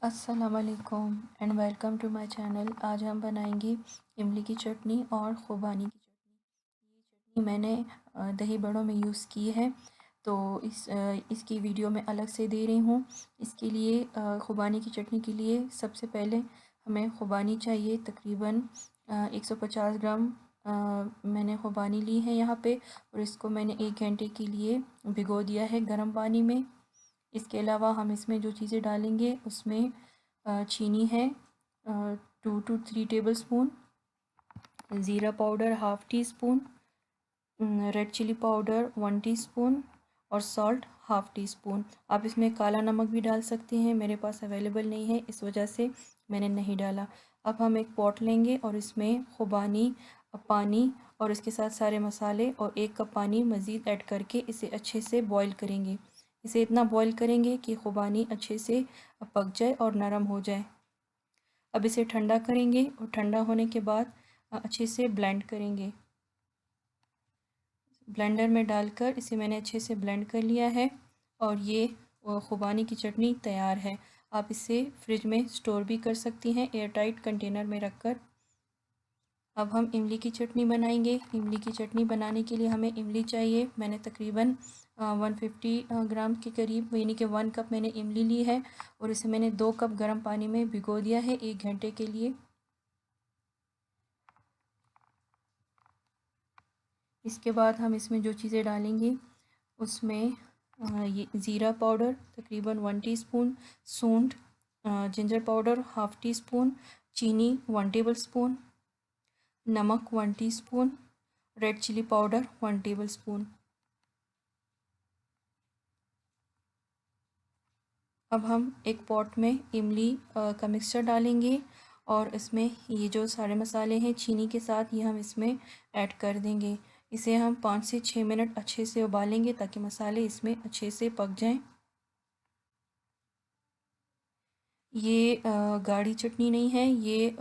अस्सलामुअलैकुम and welcome to my channel. आज हम बनाएंगे इमली की चटनी और ख़ुबानी की चटनी। ये चटनी मैंने दही बड़ों में यूज़ की है, तो इसकी वीडियो मैं अलग से दे रही हूँ। इसके लिए ख़ुबानी की चटनी के लिए सबसे पहले हमें ख़ुबानी चाहिए। तकरीबन 150 ग्राम मैंने ख़ुबानी ली है यहाँ पे, और इसको मैंने 1 घंटे के लिए भिगो दिया है गर्म पानी में। इसके अलावा हम इसमें जो चीज़ें डालेंगे उसमें चीनी है 2 to 3 टेबल स्पून, ज़ीरा powder half teaspoon, red chilli powder 1 teaspoon और सॉल्ट हाफ़ टी स्पून। आप इसमें काला नमक भी डाल सकते हैं, मेरे पास अवेलेबल नहीं है इस वजह से मैंने नहीं डाला। अब हम एक पॉट लेंगे और इसमें ख़ुबानी, पानी और इसके साथ सारे मसाले और 1 कप पानी मज़ीद ऐड करके इसे अच्छे से बॉईल करेंगे। इसे इतना बॉईल करेंगे कि ख़ुबानी अच्छे से पक जाए और नरम हो जाए। अब इसे ठंडा करेंगे और ठंडा होने के बाद अच्छे से ब्लेंड करेंगे। ब्लेंडर में डालकर इसे मैंने अच्छे से ब्लेंड कर लिया है और ये ख़ुबानी की चटनी तैयार है। आप इसे फ्रिज में स्टोर भी कर सकती हैं एयर टाइट कंटेनर में रखकर। अब हम इमली की चटनी बनाएंगे। इमली की चटनी बनाने के लिए हमें इमली चाहिए। मैंने तकरीबन 150 ग्राम के करीब यानी कि 1 कप मैंने इमली ली है और इसे मैंने 2 कप गर्म पानी में भिगो दिया है 1 घंटे के लिए। इसके बाद हम इसमें जो चीज़ें डालेंगे उसमें ये ज़ीरा पाउडर तकरीबन 1 टीस्पून, सूंठ, ginger powder half teaspoon, चीनी 1 टेबल स्पून, नमक 1 teaspoon, red chilli powder 1 tablespoon. अब हम एक पॉट में इमली का मिक्सचर डालेंगे और इसमें ये जो सारे मसाले हैं चीनी के साथ ये हम इसमें ऐड कर देंगे। इसे हम 5 से 6 मिनट अच्छे से उबालेंगे ताकि मसाले इसमें अच्छे से पक जाएं। ये गाढ़ी चटनी नहीं है, ये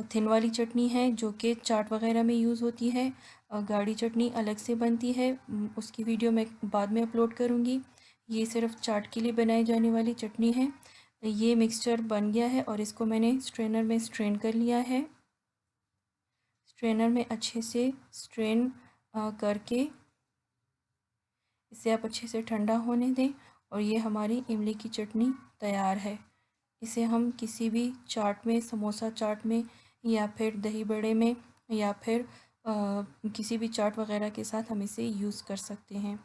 थिन वाली चटनी है जो कि चाट वगैरह में यूज़ होती है। गाढ़ी चटनी अलग से बनती है, उसकी वीडियो मैं बाद में अपलोड करूँगी। ये सिर्फ चाट के लिए बनाई जाने वाली चटनी है। ये मिक्सचर बन गया है और इसको मैंने स्ट्रेनर में स्ट्रेन कर लिया है। स्ट्रेनर में अच्छे से स्ट्रेन करके इसे आप अच्छे से ठंडा होने दें और ये हमारी इमली की चटनी तैयार है। इसे हम किसी भी चाट में, समोसा चाट में या फिर दही बड़े में या फिर किसी भी चाट वगैरह के साथ हम इसे यूज़ कर सकते हैं।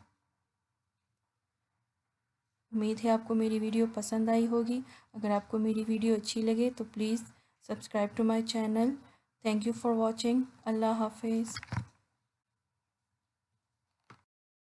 उम्मीद है आपको मेरी वीडियो पसंद आई होगी। अगर आपको मेरी वीडियो अच्छी लगे तो please subscribe to my channel. Thank you for watching. Allah हाफिज़।